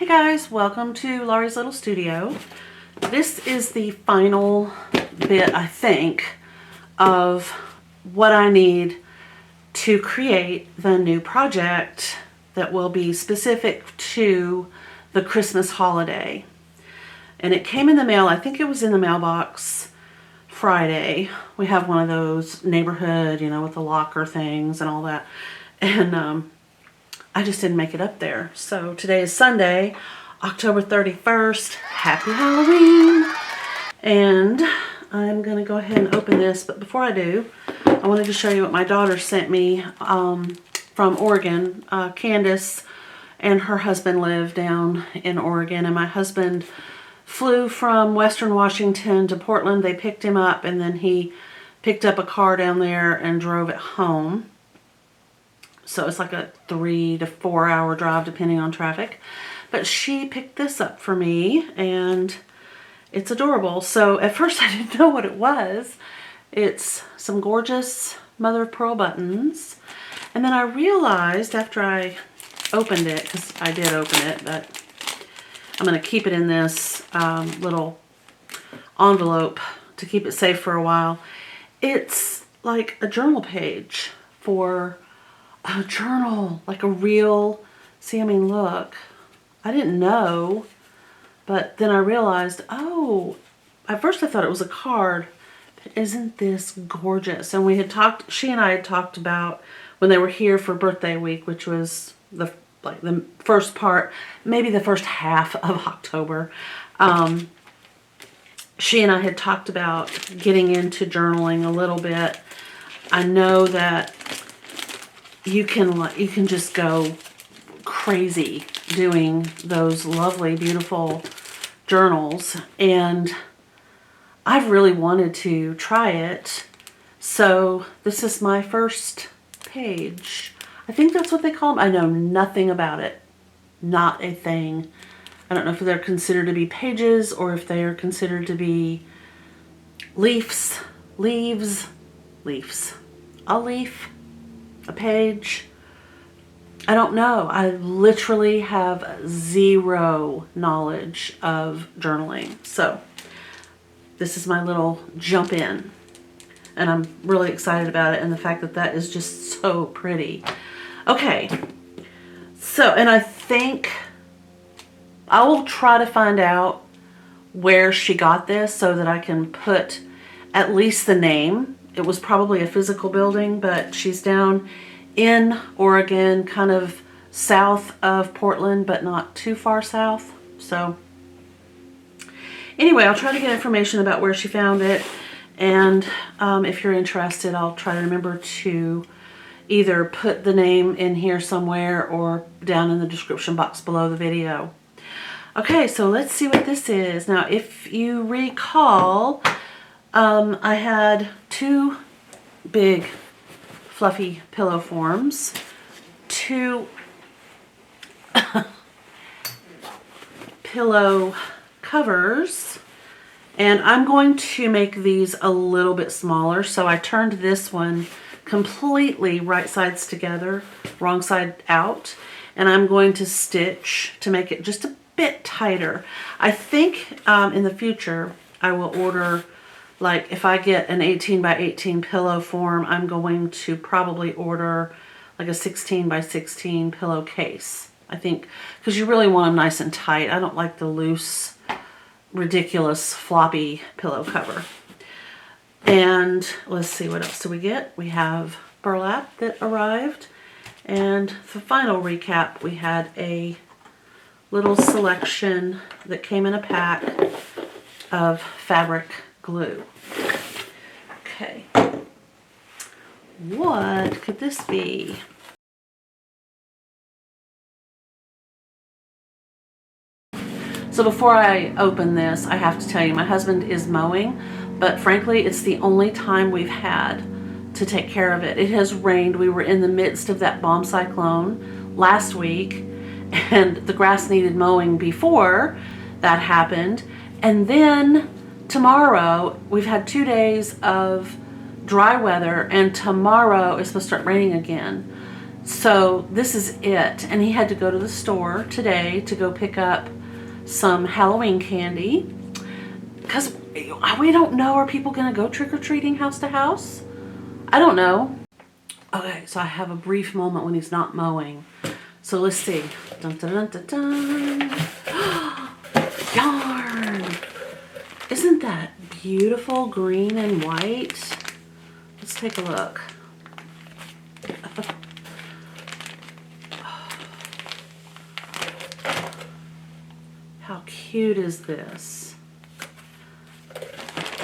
Hey guys, welcome to Laurie's Little Studio. This is the final bit, I think, of what I need to create the new project that will be specific to the Christmas holiday. And it came in the mail, I think it was in the mailbox Friday. We have one of those neighborhood, with the locker things and all that. And I just didn't make it up there. So today is Sunday, October 31st. Happy Halloween. And I'm going to go ahead and open this. But before I do, I wanted to show you what my daughter sent me from Oregon. Candace and her husband live down in Oregon. And my husband flew from Western Washington to Portland. They picked him up and then he picked up a car down there and drove it home. So it's like a 3 to 4 hour drive depending on traffic. But she picked this up for me and it's adorable. So at first I didn't know what it was. It's some gorgeous mother of pearl buttons. And then I realized after I opened it, because I did open it, but I'm going to keep it in this little envelope to keep it safe for a while. It's like a journal page for a journal, like a real, look, I didn't know, but then I realized, oh, at first I thought it was a card, but isn't this gorgeous? And we had talked, she and I had talked about when they were here for birthday week, which was the first part, maybe the first half of October. She and I had talked about getting into journaling a little bit. I know that you can just go crazy doing those lovely, beautiful journals. And I've really wanted to try it. So this is my first page. I think that's what they call them. I know nothing about it. Not a thing. I don't know if they're considered to be pages or if they are considered to be leaves. A leaf. A page. I don't know. I literally have zero knowledge of journaling. So this is my little jump in. And I'm really excited about it and the fact that that is just so pretty. Okay. So, and I think I will try to find out where she got this so that I can put at least the name. It was probably a physical building, but she's down in Oregon, kind of south of Portland, but not too far south. So anyway, I'll try to get information about where she found it. And if you're interested, I'll try to remember to either put the name in here somewhere or down in the description box below the video. Okay, so let's see what this is. Now, if you recall, I had two big fluffy pillow forms, two pillow covers, and I'm going to make these a little bit smaller. So I turned this one completely right sides together, wrong side out, and I'm going to stitch to make it just a bit tighter. I think in the future I will order, like if I get an 18 by 18 pillow form, I'm going to probably order like a 16 by 16 pillowcase. I think, because you really want them nice and tight. I don't like the loose, ridiculous, floppy pillow cover. And let's see, what else do we get? We have burlap that arrived. And for final recap, we had a little selection that came in a pack of fabric glue. Okay. What could this be? So before I open this, I have to tell you, my husband is mowing, but frankly, it's the only time we've had to take care of it. It has rained. We were in the midst of that bomb cyclone last week, and the grass needed mowing before that happened. And then tomorrow, we've had 2 days of dry weather, and tomorrow is supposed to start raining again. So this is it. And he had to go to the store today to go pick up some Halloween candy. Because we don't know, are people going to go trick-or-treating house to house? I don't know. Okay, so I have a brief moment when he's not mowing. So let's see. Dun, dun, dun, dun, dun. Yarn! Isn't that beautiful, green and white? Let's take a look. How cute is this?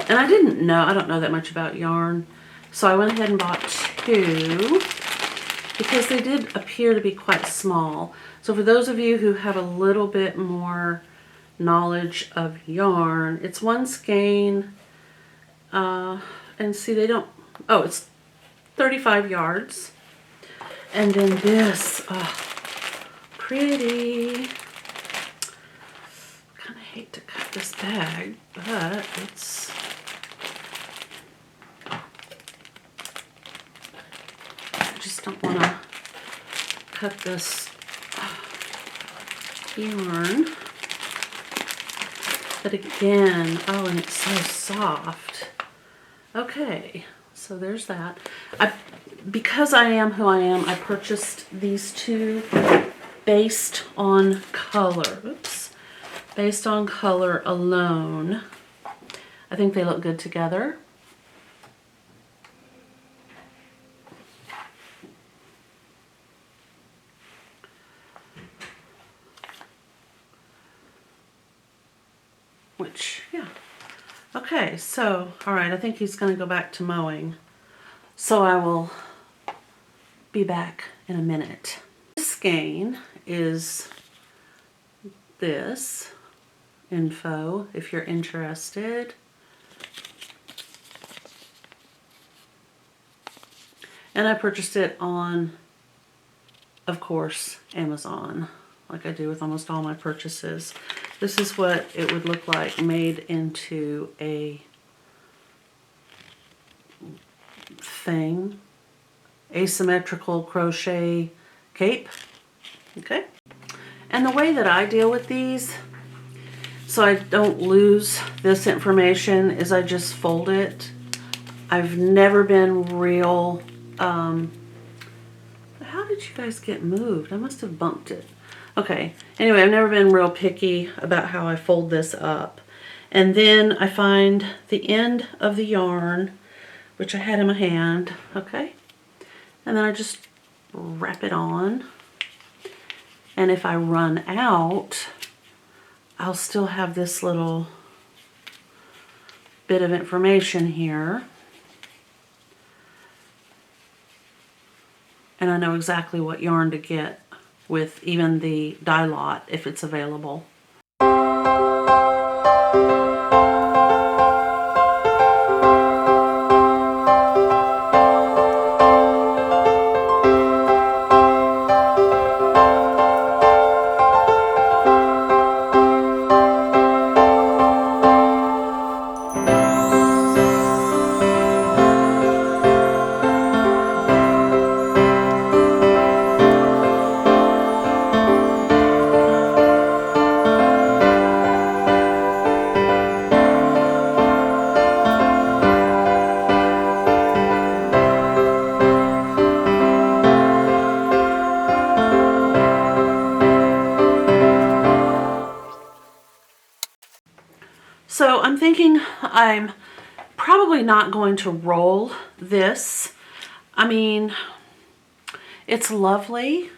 And I don't know that much about yarn, so I went ahead and bought 2 because they did appear to be quite small. So for those of you who have a little bit more knowledge of yarn, it's 1 skein, and see they don't, oh, it's 35 yards. And then this, pretty. Kind of hate to cut this bag, but it's, I just don't want to cut this yarn. But again, oh, and it's so soft. Okay, so there's that. Because I am who I am, I purchased these 2 based on color. Oops. Based on color alone. I think they look good together. Which, yeah. Okay, so, all right, I think he's going to go back to mowing. So I will be back in a minute. This skein is this info, if you're interested. And I purchased it on, of course, Amazon, like I do with almost all my purchases. This is what it would look like made into a thing. Asymmetrical crochet cape. Okay. And the way that I deal with these, so I don't lose this information, is I just fold it. I've never been real, how did you guys get moved? I must have bumped it. Okay, anyway, I've never been real picky about how I fold this up. And then I find the end of the yarn, which I had in my hand, okay? And then I just wrap it on. And if I run out, I'll still have this little bit of information here. And I know exactly what yarn to get with even the dye lot if it's available. So I'm thinking I'm probably not going to roll this. I mean, it's lovely,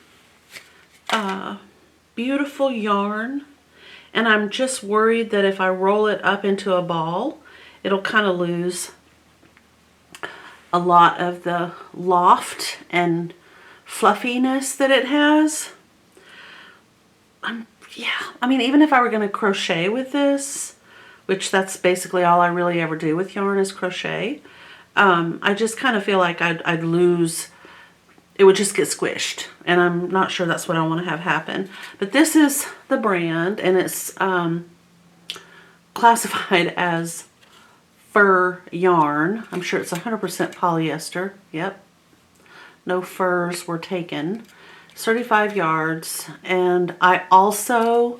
beautiful yarn, and I'm just worried that if I roll it up into a ball, it'll kind of lose a lot of the loft and fluffiness that it has. Yeah, I mean, even if I were going to crochet with this, which that's basically all I really ever do with yarn is crochet, I just kind of feel like I'd lose, it would just get squished, and I'm not sure that's what I want to have happen. But this is the brand, and it's classified as fur yarn. I'm sure it's 100% polyester. Yep. no furs were taken. It's 35 yards, and I also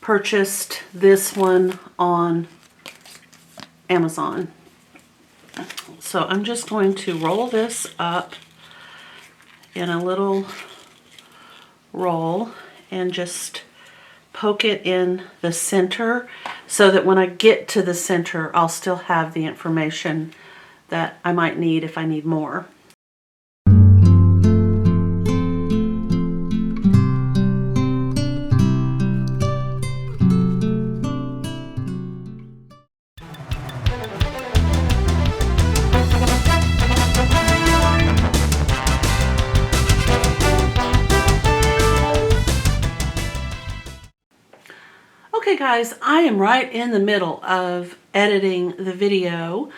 purchased this one on Amazon. So I'm just going to roll this up in a little roll and just poke it in the center so that when I get to the center, I'll still have the information that I might need if I need more. Okay guys, I am right in the middle of editing the video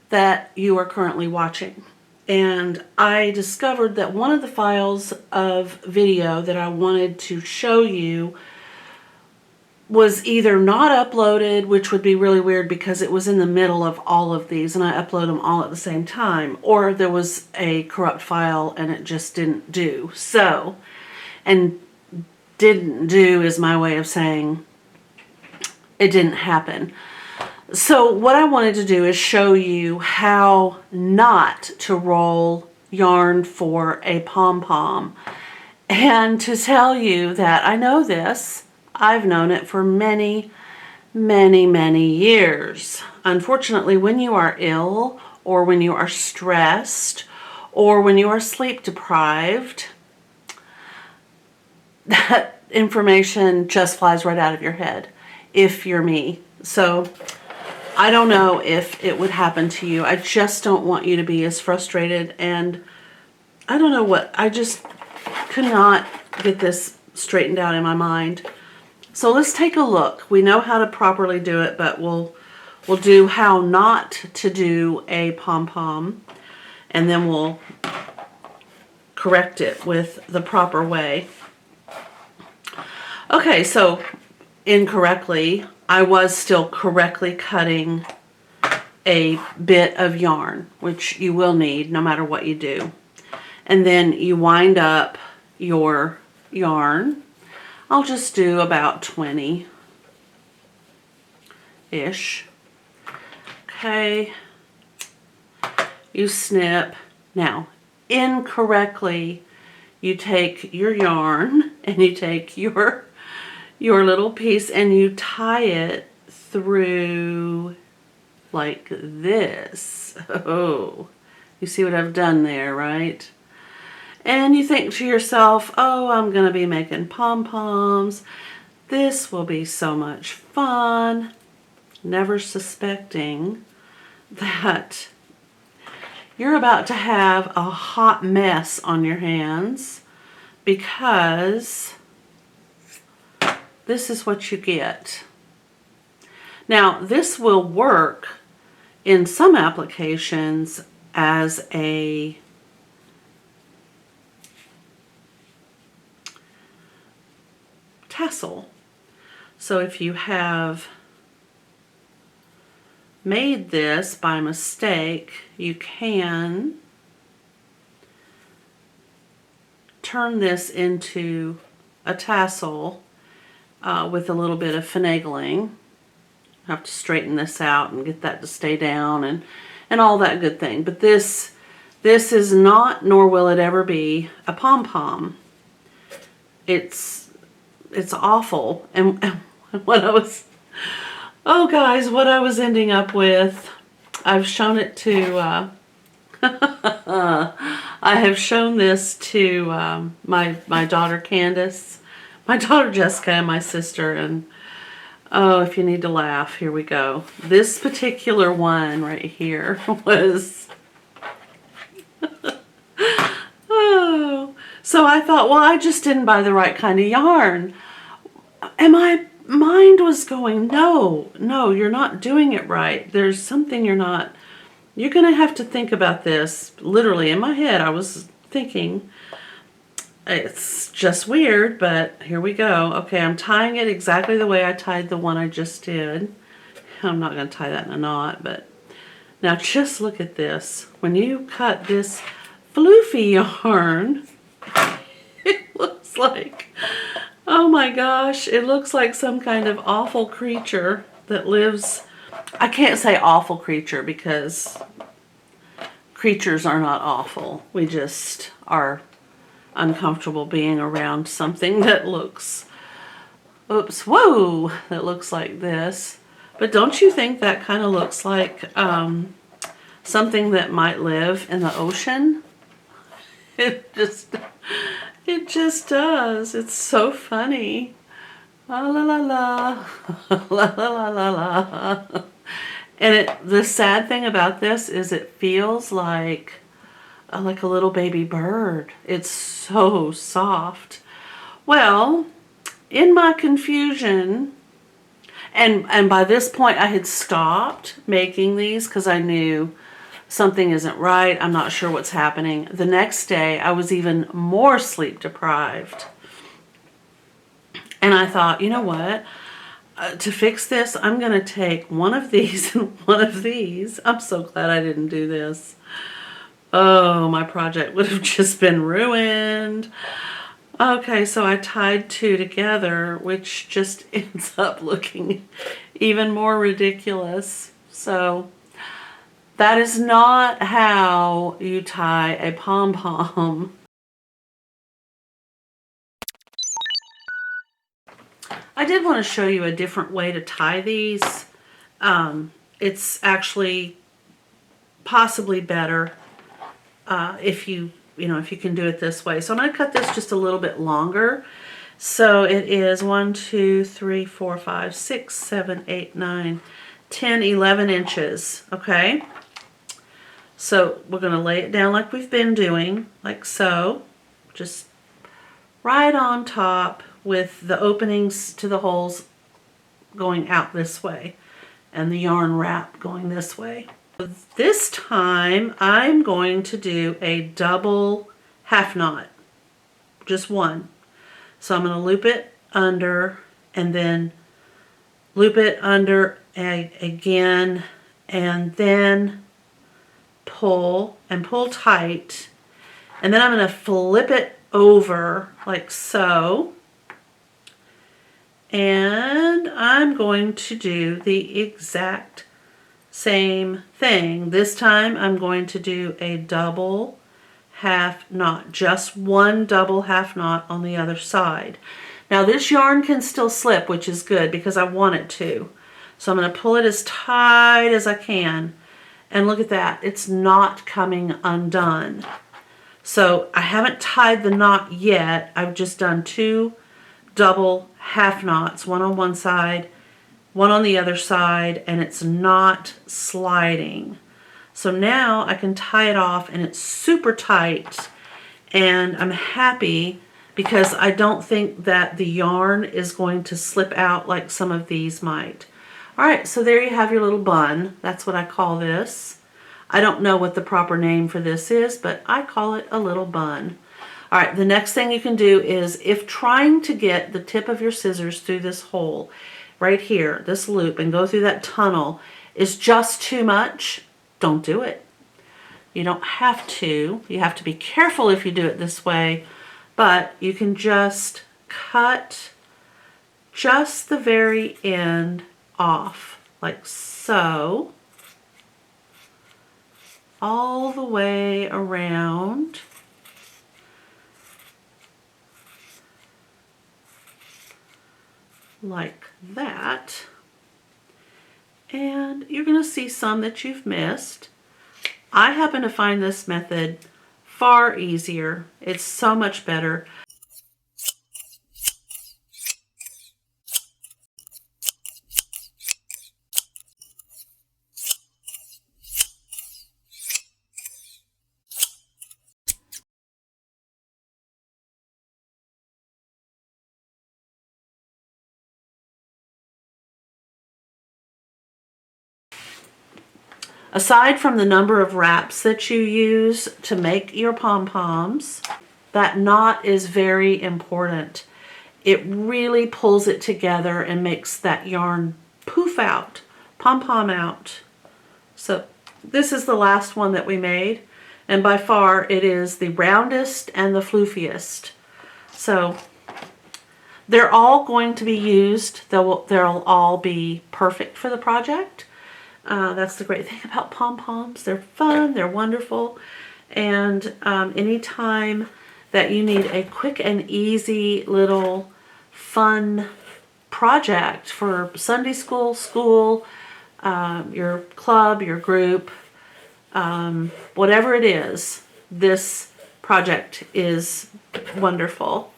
that you are currently watching. And I discovered that one of the files of video that I wanted to show you was either not uploaded, which would be really weird because it was in the middle of all of these and I upload them all at the same time, or there was a corrupt file and it just didn't do. So, and didn't do is my way of saying it didn't happen. So what I wanted to do is show you how not to roll yarn for a pom-pom, and to tell you that I know this. I've known it for many, many, many years. Unfortunately, when you are ill, or when you are stressed, or when you are sleep deprived, that information just flies right out of your head. If you're me. So I don't know if it would happen to you. I just don't want you to be as frustrated, and I don't know what, I just could not get this straightened out in my mind. So let's take a look. We know how to properly do it, but we'll do how not to do a pom-pom, and then we'll correct it with the proper way. Okay, so incorrectly, I was still correctly cutting a bit of yarn, which you will need no matter what you do. And then you wind up your yarn. I'll just do about 20-ish. Okay. You snip. Now, incorrectly, you take your yarn and you take your little piece and you tie it through like this. Oh, you see what I've done there, right? And you think to yourself, oh, I'm gonna be making pom-poms. This will be so much fun. Never suspecting that you're about to have a hot mess on your hands, because this is what you get. Now, this will work in some applications as a tassel. So if you have made this by mistake, you can turn this into a tassel with a little bit of finagling. I have to straighten this out and get that to stay down and all that good thing. But this is not, nor will it ever be, a pom-pom. It's awful. And what I was, oh guys, what I was ending up with, I've shown it to, I have shown this to my daughter Candace, my daughter Jessica, and my sister, and oh, if you need to laugh, here we go. This particular one right here was, oh, so I thought, well, I just didn't buy the right kind of yarn. And my mind was going, no, you're not doing it right. There's something you're not, you're going to have to think about this. Literally in my head, I was thinking, it's just weird, but here we go. Okay, I'm tying it exactly the way I tied the one I just did. I'm not going to tie that in a knot, but now just look at this. When you cut this floofy yarn. It looks like, oh my gosh, it looks like some kind of awful creature that lives, I can't say awful creature because creatures are not awful. We just are uncomfortable being around something that looks, oops, whoa, that looks like this. But don't you think that kind of looks like something that might live in the ocean? It just does. It's so funny. La la la la, la la la la. And the sad thing about this is it feels like a little baby bird. It's so soft. Well, in my confusion, and by this point I had stopped making these because I knew something isn't right. I'm not sure what's happening. The next day I was even more sleep deprived. And I thought, you know what? To fix this, I'm going to take one of these and one of these. I'm so glad I didn't do this. Oh, my project would have just been ruined. Okay, so I tied two together, which just ends up looking even more ridiculous. So that is not how you tie a pom-pom. I did want to show you a different way to tie these. It's actually possibly better if you can do it this way. So I'm going to cut this just a little bit longer. So it is 1, 2, 3, 4, 5, 6, 7, 8, 9, 10, 11 inches. Okay. So we're going to lay it down like we've been doing, like so. Just right on top with the openings to the holes going out this way and the yarn wrap going this way. This time I'm going to do a double half knot, just one. So I'm going to loop it under and then loop it under again and then pull and pull tight, and then I'm going to flip it over like so, and I'm going to do the exact same thing. This time I'm going to do a double half knot, just one double half knot on the other side. Now this yarn can still slip, which is good because I want it to. So I'm going to pull it as tight as I can. And look at that, it's not coming undone. So I haven't tied the knot yet. I've just done two double half knots, one on one side, one on the other side, and it's not sliding. So now I can tie it off and it's super tight, and I'm happy because I don't think that the yarn is going to slip out like some of these might. All right, so there you have your little bun. That's what I call this. I don't know what the proper name for this is, but I call it a little bun. All right, the next thing you can do is, if trying to get the tip of your scissors through this hole right here, this loop, and go through that tunnel is just too much, don't do it. You don't have to. You have to be careful if you do it this way, but you can just cut just the very end off, like so, all the way around. Like that. And you're going to see some that you've missed. I happen to find this method far easier. It's so much better. Aside from the number of wraps that you use to make your pom-poms, that knot is very important. It really pulls it together and makes that yarn poof out, pom-pom out. So this is the last one that we made, And by far, it is the roundest and the floofiest. So they're all going to be used. They'll all be perfect for the project. That's the great thing about pom-poms. They're fun, they're wonderful. And anytime that you need a quick and easy little fun project for Sunday school, your club, your group, whatever it is, this project is wonderful.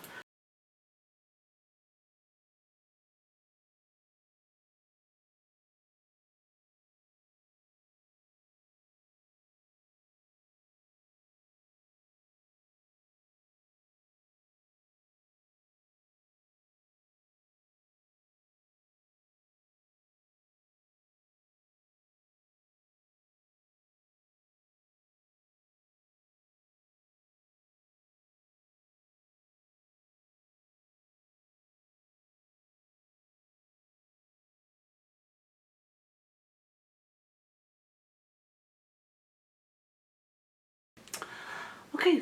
Okay,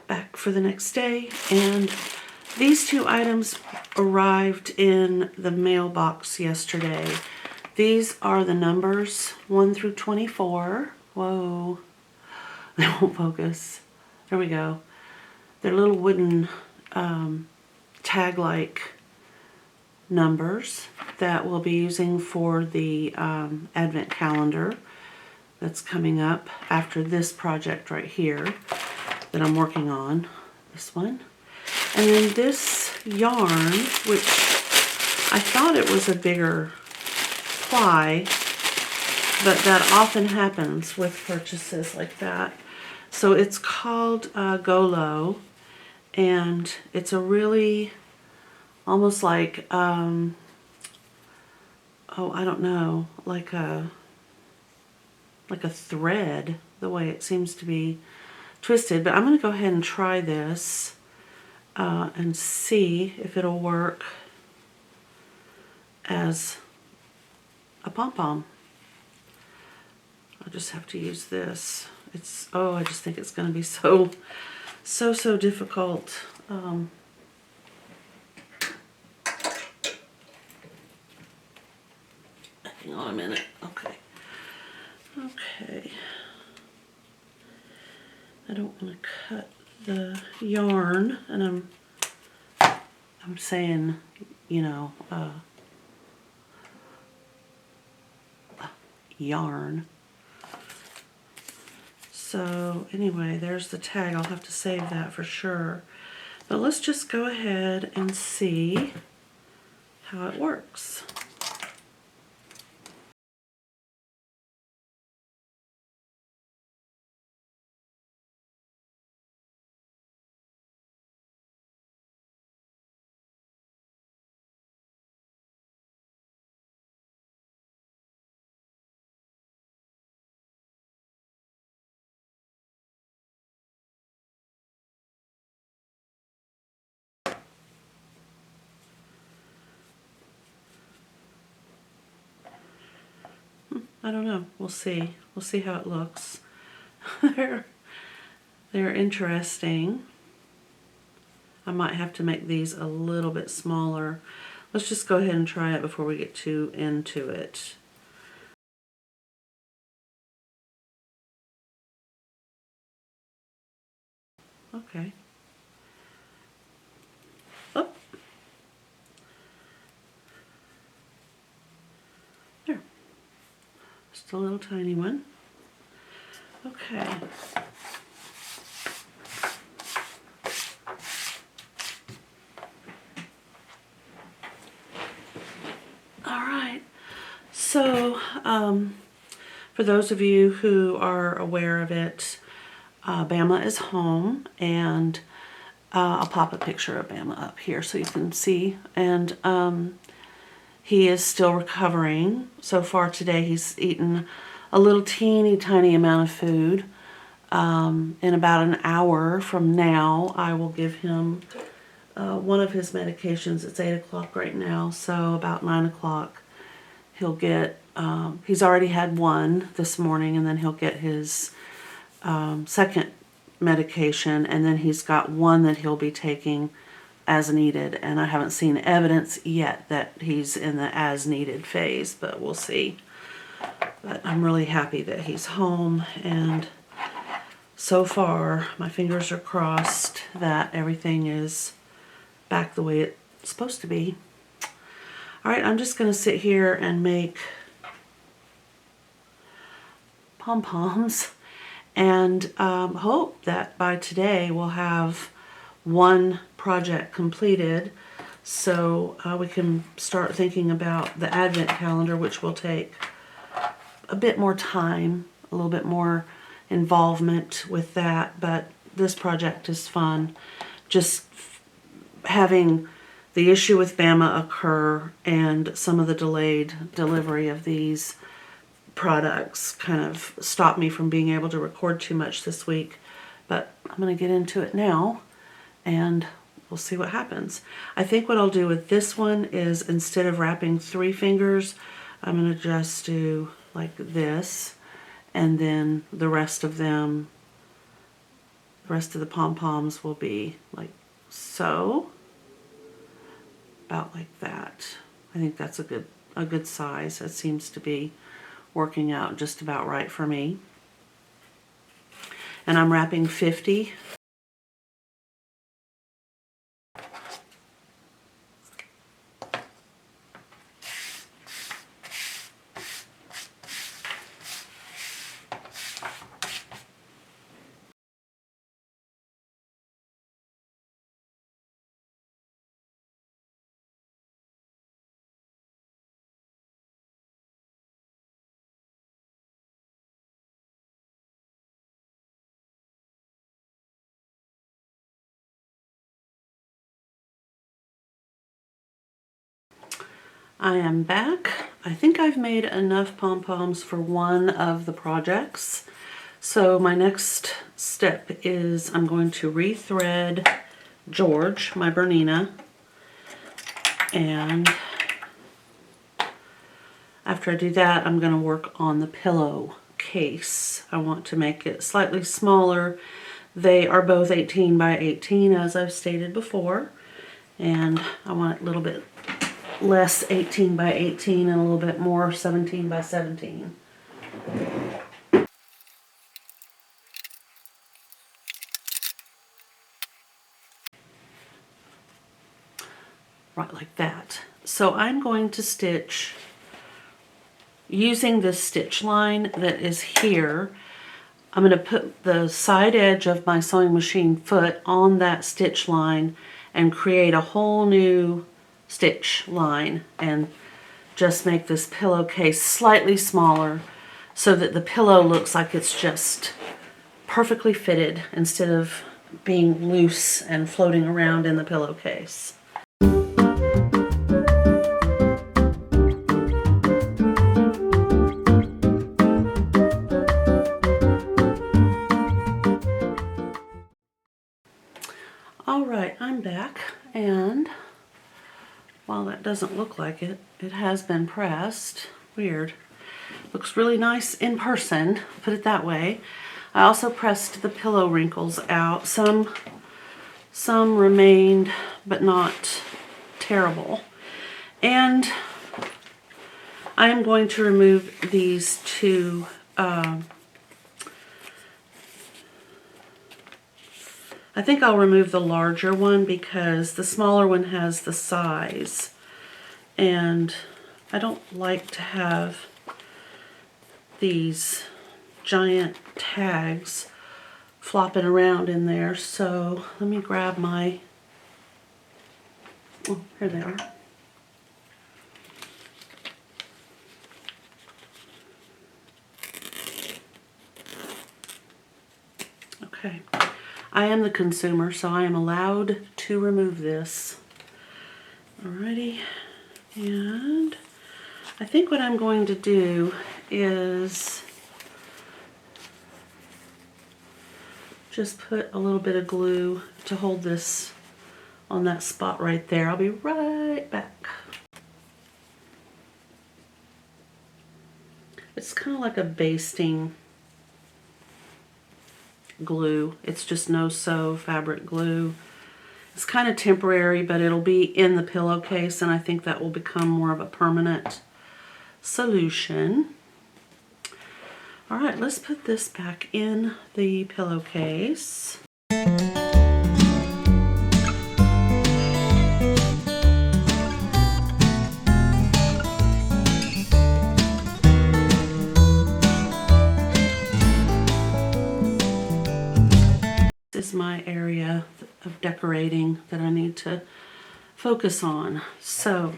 back for the next day, and these two items arrived in the mailbox yesterday. These are the numbers 1 through 24. Whoa, they won't focus. There we go. They're little wooden tag-like numbers that we'll be using for the Advent calendar that's coming up after this project right here that I'm working on, this one. And then this yarn, which I thought it was a bigger ply, but that often happens with purchases like that. So it's called Golo, and it's a really almost like, oh, I don't know, like a thread, the way it seems to be twisted. But I'm going to go ahead and try this and see if it'll work as a pom-pom. I'll just have to use this. It's, oh, I just think it's going to be so difficult. Hang on a minute. Okay. I don't want to cut the yarn, and I'm saying, you know, yarn. So anyway, there's the tag. I'll have to save that for sure. But let's just go ahead and see how it works. I don't know. We'll see. We'll see how it looks. They're interesting. I might have to make these a little bit smaller. Let's just go ahead and try it before we get too into it. Okay. Oh. There. Just a little tiny one. Okay. All right. So, for those of you who are aware of it, Bama is home, and I'll pop a picture of Bama up here so you can see. And he is still recovering. So far today he's eaten a little teeny tiny amount of food. In about an hour from now, I will give him one of his medications. It's 8 o'clock right now, so about 9 o'clock he'll get, he's already had one this morning, and then he'll get his second medication, and then he's got one that he'll be taking as needed, and I haven't seen evidence yet that he's in the as needed phase, but we'll see. But I'm really happy that he's home, and so far my fingers are crossed that everything is back the way it's supposed to be. Alright, I'm just going to sit here and make pom-poms and hope that by today we'll have one project completed, so we can start thinking about the advent calendar, which will take a bit more time, a little bit more involvement with that, but this project is fun. Just having the issue with Bama occur and some of the delayed delivery of these products kind of stopped me from being able to record too much this week, but I'm going to get into it now and we'll see what happens. I think what I'll do with this one is, instead of wrapping 3 fingers, I'm going to just do like this, and then the rest of them, the rest of the pom-poms will be like so, about like that. I think that's a good size. That seems to be working out just about right for me. And I'm wrapping 50. I am back. I think I've made enough pom-poms for one of the projects. So my next step is I'm going to rethread George, my Bernina, and after I do that, I'm going to work on the pillow case. I want to make it slightly smaller. They are both 18 by 18, as I've stated before, and I want it a little bit less 18 by 18 and a little bit more 17 by 17. Right, like that. So I'm going to stitch using this stitch line that is here. I'm going to put the side edge of my sewing machine foot on that stitch line and create a whole new stitch line and just make this pillowcase slightly smaller so that the pillow looks like it's just perfectly fitted instead of being loose and floating around in the pillowcase. Alright, I'm back, and while that doesn't look like it, it has been pressed. Weird. Looks really nice in person, put it that way. I also pressed the pillow wrinkles out. Some remained, but not terrible. And I am going to remove these two I think I'll remove the larger one because the smaller one has the size, and I don't like to have these giant tags flopping around in there. So let me grab my, oh, here they are. Okay. I am the consumer, so I am allowed to remove this. Alrighty, and I think what I'm going to do is just put a little bit of glue to hold this on that spot right there. I'll be right back. It's kind of like a basting glue. It's just no-sew fabric glue. It's kind of temporary, but it'll be in the pillowcase, and I think that will become more of a permanent solution. All right, let's put this back in the pillowcase. This is my area of decorating that I need to focus on. So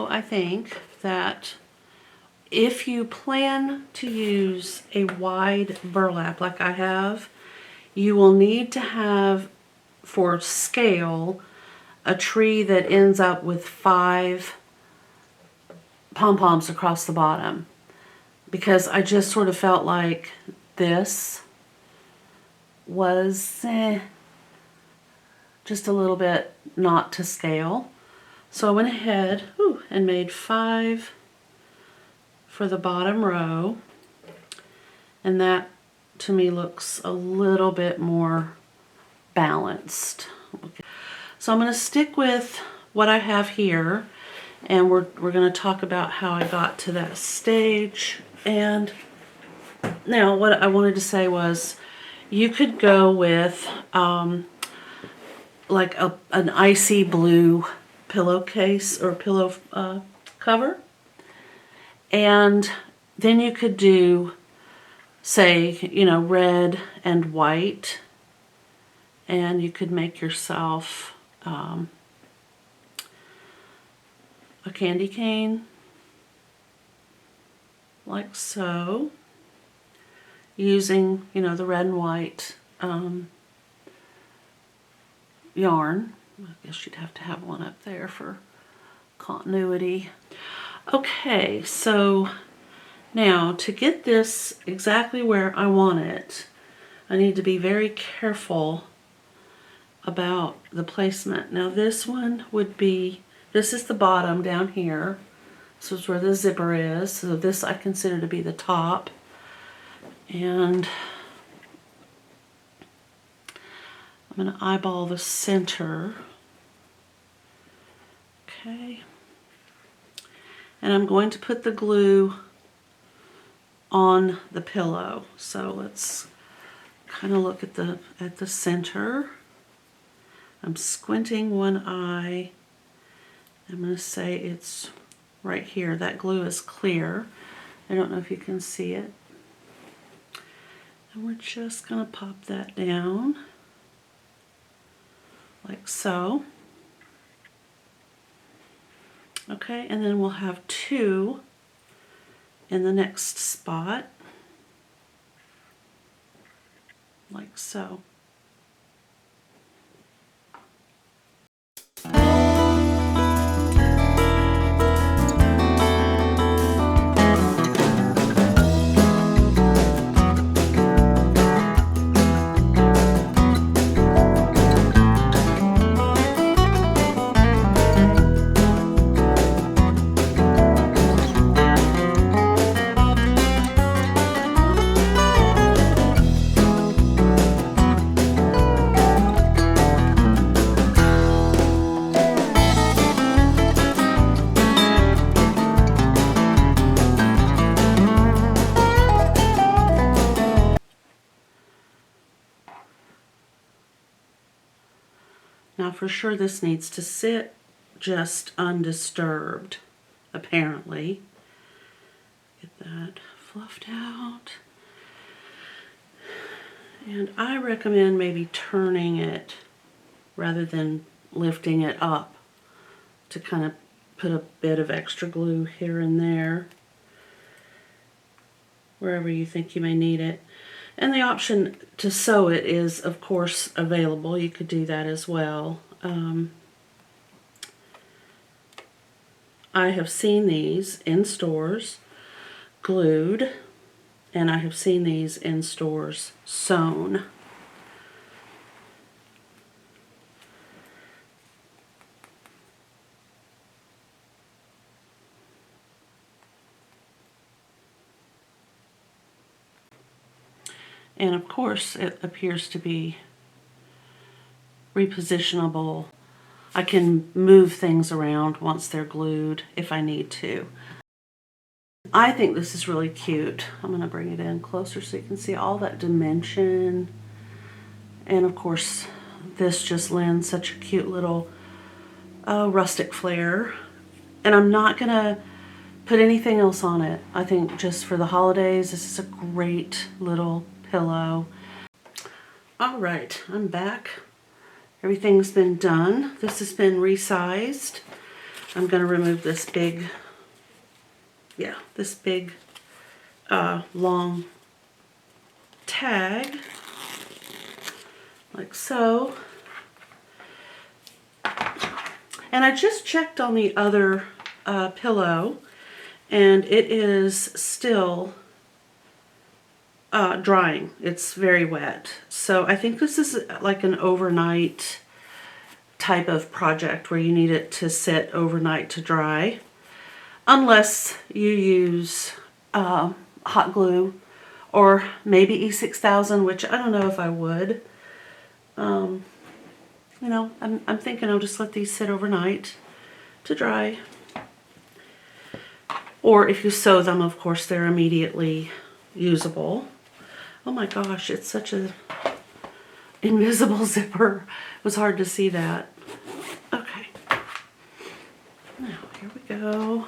I think that if you plan to use a wide burlap like I have, you will need to have, for scale, a tree that ends up with 5 pom-poms across the bottom, because I just sort of felt like this was just a little bit not to scale. So I went ahead and made 5 for the bottom row, and that to me looks a little bit more balanced. Okay. So I'm going to stick with what I have here, and we're going to talk about how I got to that stage. And now what I wanted to say was, you could go with like an icy blue pillowcase or pillow cover, and then you could do, say, you know, red and white, and you could make yourself a candy cane like so, using, you know, the red and white yarn. I guess you'd have to have one up there for continuity. Okay, so now to get this exactly where I want it, I need to be very careful about the placement. Now this one would be, this is the bottom down here. This is where the zipper is. So this I consider to be the top. And I'm going to eyeball the center. Okay. And I'm going to put the glue on the pillow. So let's kind of look at the center. I'm squinting one eye. I'm going to say it's right here. That glue is clear. I don't know if you can see it. And we're just going to pop that down like so. Okay, and then we'll have 2 in the next spot, like so. Now for sure this needs to sit just undisturbed, apparently. Get that fluffed out. And I recommend maybe turning it rather than lifting it up to kind of put a bit of extra glue here and there. wherever you think you may need it. And the option to sew it is, of course, available. You could do that as well. I have seen these in stores glued, and I have seen these in stores sewn. And of course, it appears to be repositionable. I can move things around once they're glued if I need to. I think this is really cute. I'm going to bring it in closer so you can see all that dimension. And of course, this just lends such a cute little rustic flair. And I'm not going to put anything else on it. I think just for the holidays, this is a great little pillow. All right, I'm back. Everything's been done. This has been resized. I'm going to remove this big, long tag, like so. And I just checked on the other pillow, and it is still drying. It's very wet. So I think this is like an overnight type of project where you need it to sit overnight to dry. Unless you use hot glue or maybe E6000, which I don't know if I would. You know, I'm thinking I'll just let these sit overnight to dry. Or if you sew them, of course, they're immediately usable. Oh my gosh, it's such a invisible zipper. It was hard to see that. Okay. Now, here we go.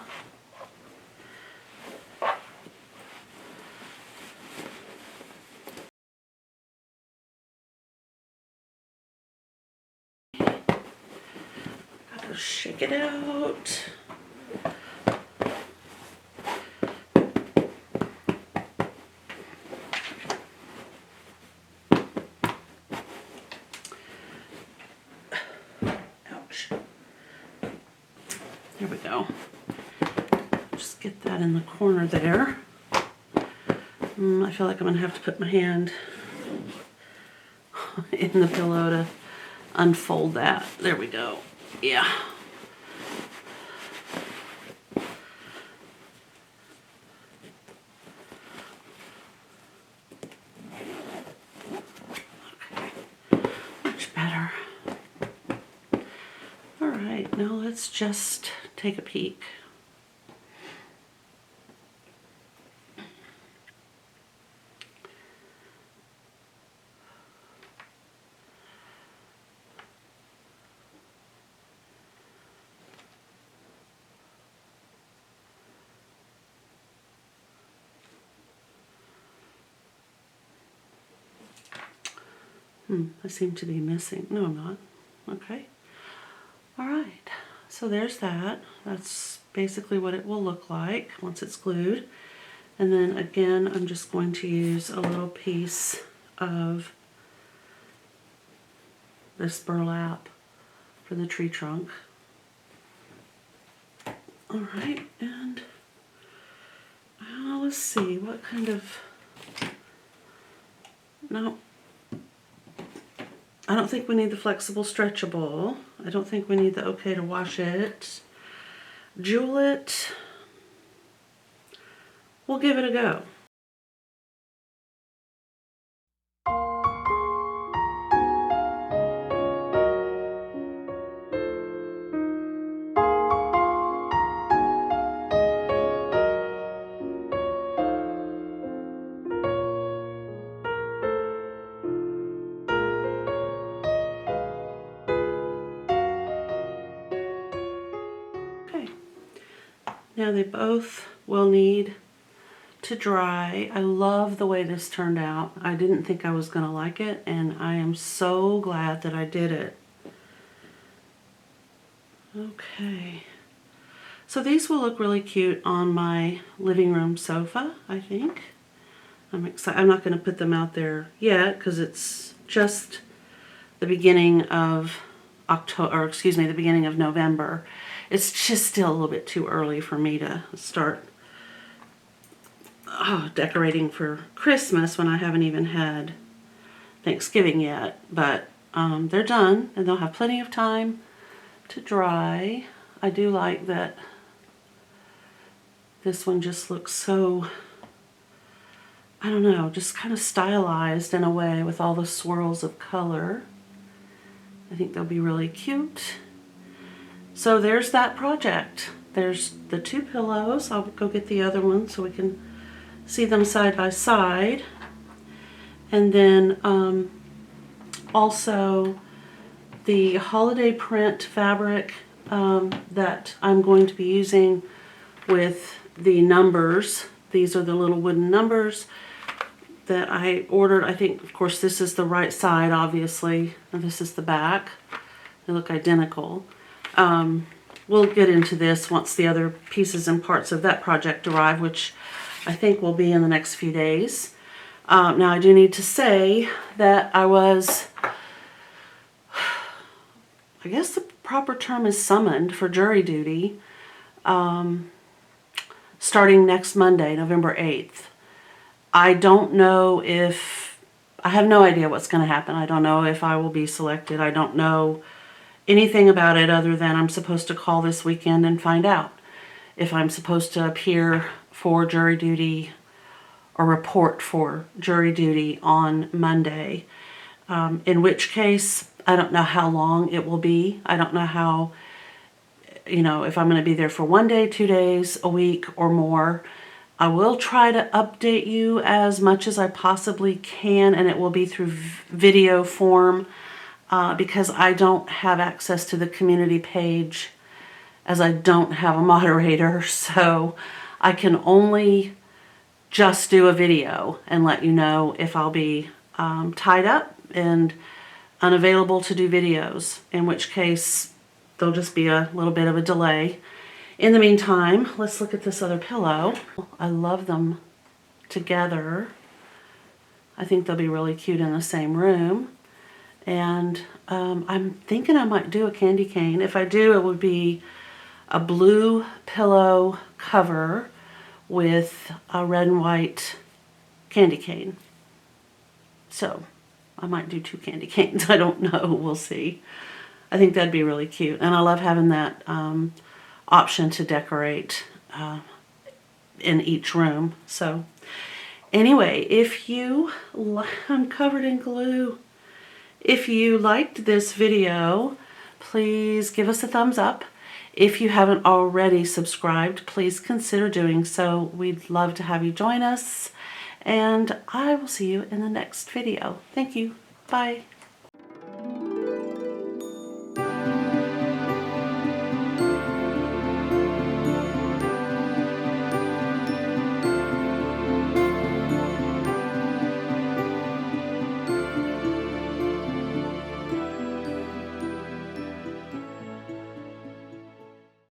Gotta shake it out. There we go. Just get that in the corner there. I feel like I'm going to have to put my hand in the pillow to unfold that. There we go. Yeah. Okay. Much better. All right, now let's just take a peek. I seem to be missing. No, I'm not. Okay. All right. So there's that. That's basically what it will look like once it's glued. And then again, I'm just going to use a little piece of this burlap for the tree trunk. All right, and let's see what kind of, no, I don't think we need the flexible stretchable. I don't think we need the okay to wash it. Jewel it. We'll give it a go. Okay. Now they both will need to dry. I love the way this turned out. I didn't think I was going to like it, and I am so glad that I did it. Okay. So these will look really cute on my living room sofa, I think. I'm excited. I'm not going to put them out there yet because it's just the beginning of October, or excuse me, the beginning of November. It's just still a little bit too early for me to start decorating for Christmas when I haven't even had Thanksgiving yet. But they're done and they'll have plenty of time to dry. I do like that this one just looks so, I don't know, just kind of stylized in a way with all the swirls of color. I think they'll be really cute. So there's that project. There's the two pillows. I'll go get the other one so we can see them side by side. And then also the holiday print fabric that I'm going to be using with the numbers. These are the little wooden numbers that I ordered. I think, of course, this is the right side, obviously, and this is the back. They look identical. We'll get into this once the other pieces and parts of that project arrive, which I think will be in the next few days. Now, I do need to say that I was, I guess the proper term is summoned for jury duty, starting next Monday, November 8th. I don't know if, I have no idea what's going to happen. I don't know if I will be selected. I don't know anything about it other than I'm supposed to call this weekend and find out if I'm supposed to appear for jury duty or report for jury duty on Monday. In which case, I don't know how long it will be. I don't know how, you know, if I'm going to be there for 1 day, 2 days, a week, or more. I will try to update you as much as I possibly can, and it will be through video form because I don't have access to the community page as I don't have a moderator, so I can only just do a video and let you know if I'll be tied up and unavailable to do videos, in which case there'll just be a little bit of a delay. In the meantime, let's look at this other pillow. I love them together. I think they'll be really cute in the same room. And I'm thinking I might do a candy cane. If I do, it would be a blue pillow cover with a red and white candy cane. So I might do 2 candy canes. I don't know. We'll see. I think that'd be really cute. And I love having that option to decorate in each room. So anyway, if you, I'm covered in glue. If you liked this video, please give us a thumbs up. If you haven't already subscribed, please consider doing so. We'd love to have you join us. And I will see you in the next video. Thank you. Bye.